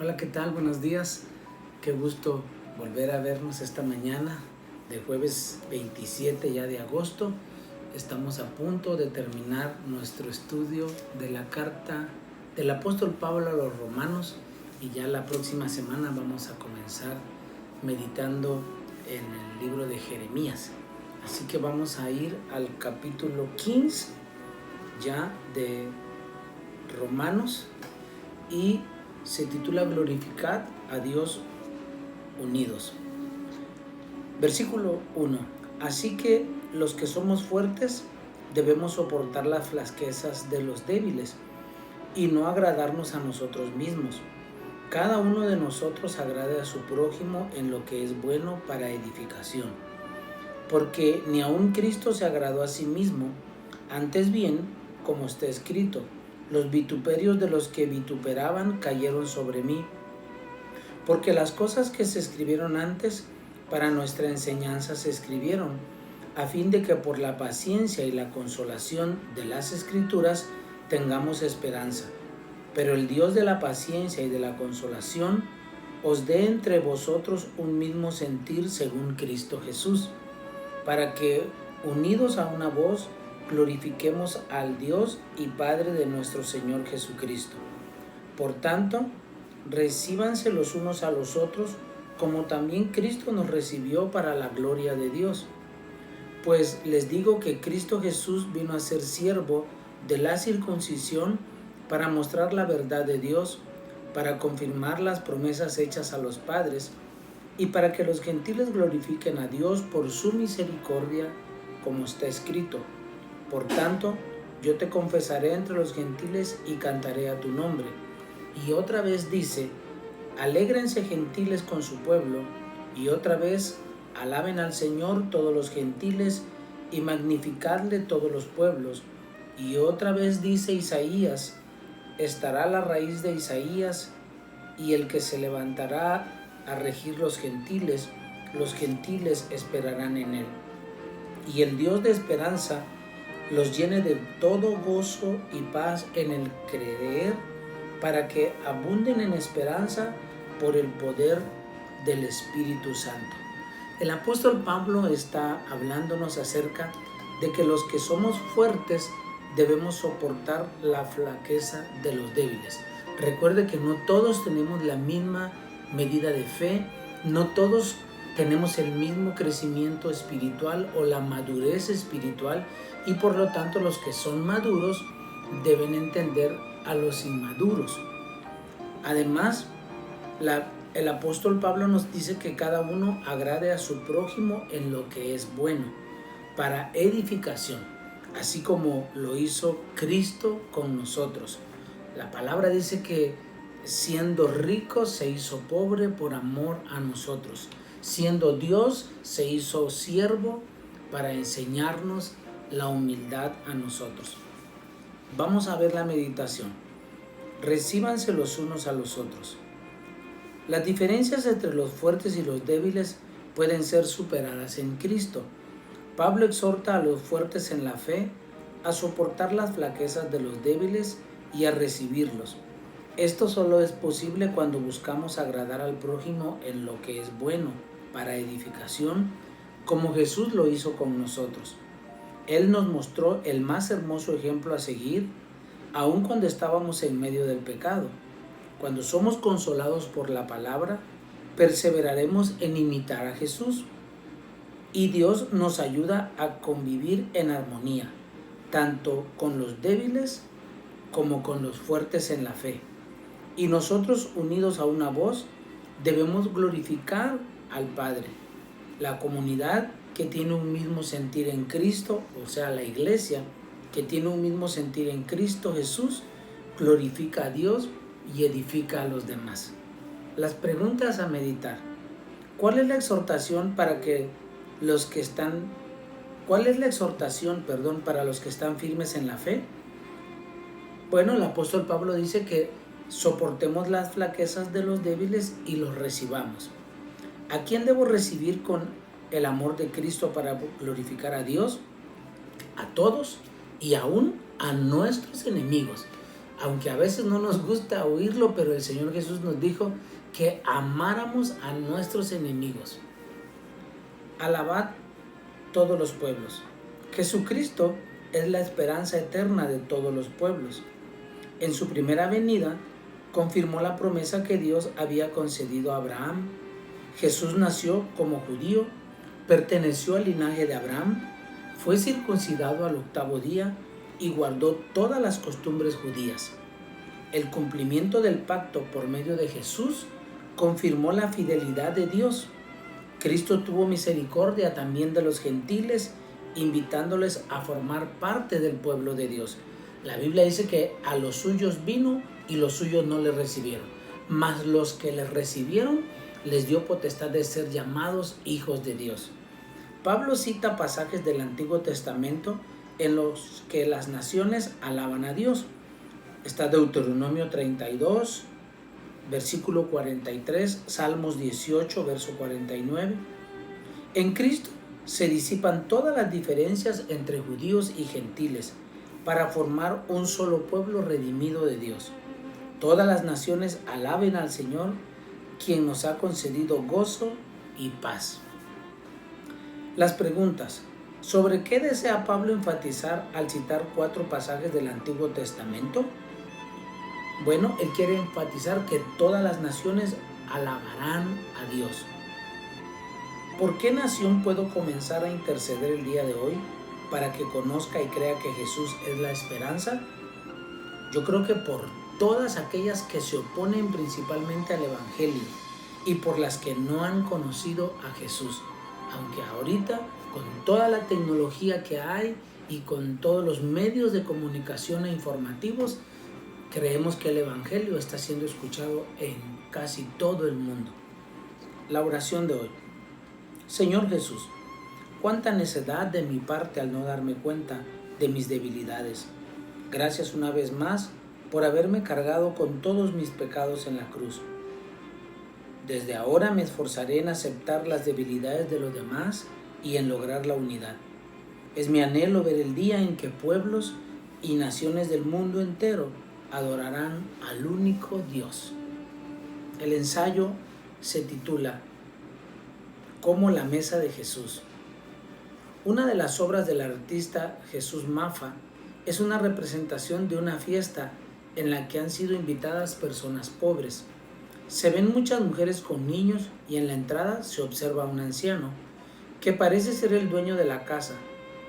Hola, ¿qué tal? Buenos días. Qué gusto volver a vernos esta mañana de jueves 27 ya de agosto. Estamos a punto de terminar nuestro estudio de la carta del apóstol Pablo a los romanos y ya la próxima semana vamos a comenzar meditando en el libro de Jeremías. Así que vamos a ir al capítulo 15 ya de Romanos y se titula Glorificad a Dios unidos. Versículo 1. Así que los que somos fuertes debemos soportar las flaquezas de los débiles y no agradarnos a nosotros mismos. Cada uno de nosotros agrade a su prójimo en lo que es bueno para edificación. Porque ni aun Cristo se agradó a sí mismo, antes bien, como está escrito, los vituperios de los que vituperaban cayeron sobre mí. Porque las cosas que se escribieron antes para nuestra enseñanza se escribieron, a fin de que por la paciencia y la consolación de las Escrituras tengamos esperanza. Pero el Dios de la paciencia y de la consolación os dé entre vosotros un mismo sentir según Cristo Jesús, para que, unidos a una voz, glorifiquemos al Dios y Padre de nuestro Señor Jesucristo. Por tanto, recíbanse los unos a los otros, como también Cristo nos recibió para la gloria de Dios. Pues les digo que Cristo Jesús vino a ser siervo de la circuncisión para mostrar la verdad de Dios, para confirmar las promesas hechas a los padres, y para que los gentiles glorifiquen a Dios por su misericordia, como está escrito. Por tanto, yo te confesaré entre los gentiles y cantaré a tu nombre. Y otra vez dice, alégrense gentiles con su pueblo, y otra vez, alaben al Señor todos los gentiles, y magnificadle todos los pueblos. Y otra vez dice Isaías, estará la raíz de Isaías, y el que se levantará a regir los gentiles esperarán en él. Y el Dios de esperanza los llene de todo gozo y paz en el creer, para que abunden en esperanza por el poder del Espíritu Santo. El apóstol Pablo está hablándonos acerca de que los que somos fuertes debemos soportar la flaqueza de los débiles. Recuerde que no todos tenemos la misma medida de fe, no todos tenemos el mismo crecimiento espiritual o la madurez espiritual, y por lo tanto los que son maduros deben entender a los inmaduros. Además, el apóstol Pablo nos dice que cada uno agrade a su prójimo en lo que es bueno, para edificación, así como lo hizo Cristo con nosotros. La palabra dice que siendo rico se hizo pobre por amor a nosotros. Siendo Dios se hizo siervo para enseñarnos la humildad a nosotros. Vamos a ver la meditación. Recíbanse los unos a los otros. Las diferencias entre los fuertes y los débiles pueden ser superadas en Cristo. Pablo exhorta a los fuertes en la fe a soportar las flaquezas de los débiles y a recibirlos. Esto solo es posible cuando buscamos agradar al prójimo en lo que es bueno para edificación, como Jesús lo hizo con nosotros. Él nos mostró el más hermoso ejemplo a seguir, aun cuando estábamos en medio del pecado. Cuando somos consolados por la palabra, perseveraremos en imitar a Jesús. Y Dios nos ayuda a convivir en armonía, tanto con los débiles como con los fuertes en la fe. Y nosotros, unidos a una voz, debemos glorificar al Padre. La comunidad que tiene un mismo sentir en Cristo, o sea, la iglesia que tiene un mismo sentir en Cristo Jesús, glorifica a Dios y edifica a los demás. Las preguntas a meditar. ¿Cuál es la exhortación para los que están firmes en la fe? Bueno, el apóstol Pablo dice que soportemos las flaquezas de los débiles y los recibamos. ¿A quién debo recibir con el amor de Cristo para glorificar a Dios? A todos y aún a nuestros enemigos. aunque a veces no nos gusta oírlo, pero el Señor Jesús nos dijo que amáramos a nuestros enemigos. Alabad todos los pueblos. Jesucristo es la esperanza eterna de todos los pueblos. En su primera venida, confirmó la promesa que Dios había concedido a Abraham. Jesús nació como judío, perteneció al linaje de Abraham, fue circuncidado al 8º día y guardó todas las costumbres judías. El cumplimiento del pacto por medio de Jesús confirmó la fidelidad de Dios. Cristo tuvo misericordia también de los gentiles, invitándoles a formar parte del pueblo de Dios. La Biblia dice que a los suyos vino y los suyos no le recibieron, mas los que le recibieron les dio potestad de ser llamados hijos de Dios. Pablo cita pasajes del Antiguo Testamento en los que las naciones alaban a Dios. Está Deuteronomio 32, versículo 43, Salmos 18, verso 49. En Cristo se disipan todas las diferencias entre judíos y gentiles para formar un solo pueblo redimido de Dios. Todas las naciones alaben al Señor, quien nos ha concedido gozo y paz. Las preguntas. ¿Sobre qué desea Pablo enfatizar al citar 4 pasajes del Antiguo Testamento? Bueno, él quiere enfatizar que todas las naciones alabarán a Dios. ¿Por qué nación puedo comenzar a interceder el día de hoy para que conozca y crea que Jesús es la esperanza? Yo creo que por todas aquellas que se oponen principalmente al Evangelio y por las que no han conocido a Jesús. Aunque ahorita, con toda la tecnología que hay y con todos los medios de comunicación e informativos, creemos que el Evangelio está siendo escuchado en casi todo el mundo. La oración de hoy. Señor Jesús, cuánta necedad de mi parte al no darme cuenta de mis debilidades. Gracias una vez más por haberme cargado con todos mis pecados en la cruz. Desde ahora me esforzaré en aceptar las debilidades de los demás y en lograr la unidad. Es mi anhelo ver el día en que pueblos y naciones del mundo entero adorarán al único Dios. El ensayo se titula Como la mesa de Jesús. Una de las obras del artista Jesús Maffa es una representación de una fiesta en la que han sido invitadas personas pobres. Se ven muchas mujeres con niños y en la entrada se observa a un anciano que parece ser el dueño de la casa,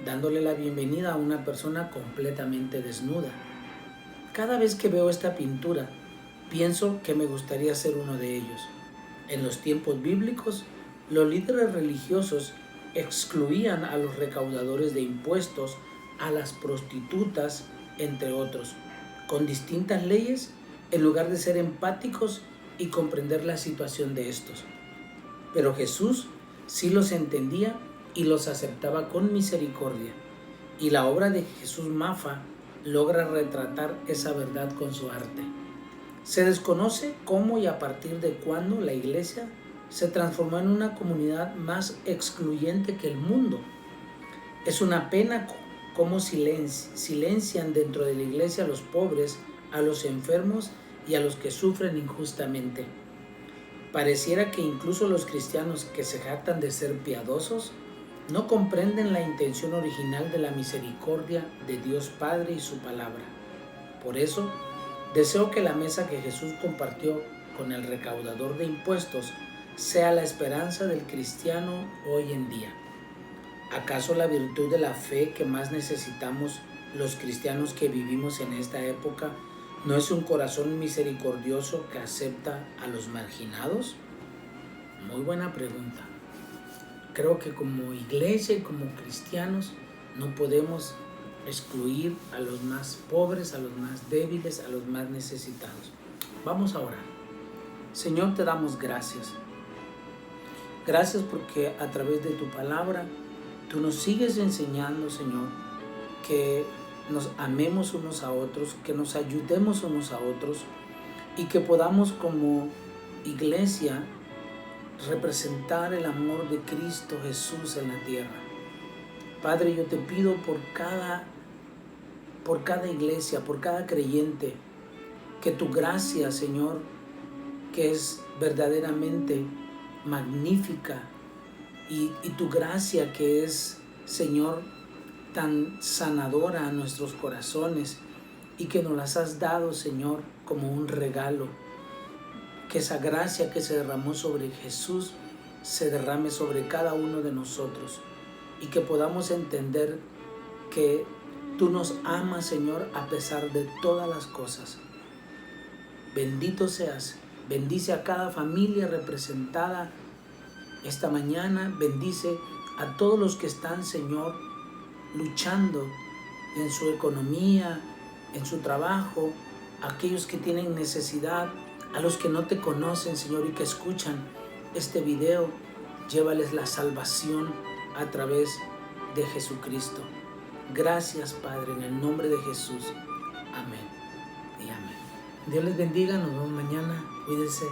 dándole la bienvenida a una persona completamente desnuda. Cada vez que veo esta pintura, pienso que me gustaría ser uno de ellos. En los tiempos bíblicos, los líderes religiosos excluían a los recaudadores de impuestos, a las prostitutas, entre otros, con distintas leyes, en lugar de ser empáticos y comprender la situación de estos. Pero Jesús sí los entendía y los aceptaba con misericordia, y la obra de Jesús Maffa logra retratar esa verdad con su arte. Se desconoce cómo y a partir de cuándo la iglesia se transformó en una comunidad más excluyente que el mundo. Es una pena cómo silencian dentro de la iglesia a los pobres, a los enfermos y a los que sufren injustamente. Pareciera que incluso los cristianos que se jactan de ser piadosos no comprenden la intención original de la misericordia de Dios Padre y su palabra. Por eso, deseo que la mesa que Jesús compartió con el recaudador de impuestos sea la esperanza del cristiano hoy en día. ¿Acaso la virtud de la fe que más necesitamos los cristianos que vivimos en esta época no es un corazón misericordioso que acepta a los marginados? Muy buena pregunta. Creo que como iglesia y como cristianos no podemos excluir a los más pobres, a los más débiles, a los más necesitados. Vamos a orar. Señor, te damos gracias. Gracias porque a través de tu palabra tú nos sigues enseñando, Señor, que nos amemos unos a otros, que nos ayudemos unos a otros y que podamos como iglesia representar el amor de Cristo Jesús en la tierra. Padre, yo te pido por cada iglesia, por cada creyente que tu gracia, Señor, que es verdaderamente magnífica, y tu gracia que es, Señor, tan sanadora a nuestros corazones, y que nos las has dado, Señor, como un regalo. Que esa gracia que se derramó sobre Jesús se derrame sobre cada uno de nosotros, y que podamos entender que tú nos amas, Señor, a pesar de todas las cosas. Bendito seas. Bendice a cada familia representada esta mañana. Bendice a todos los que están, Señor, luchando en su economía, en su trabajo, a aquellos que tienen necesidad, a los que no te conocen, Señor, y que escuchan este video. Llévales la salvación a través de Jesucristo. Gracias, Padre, en el nombre de Jesús. Amén y amén. Dios les bendiga. Nos vemos mañana. Cuídense.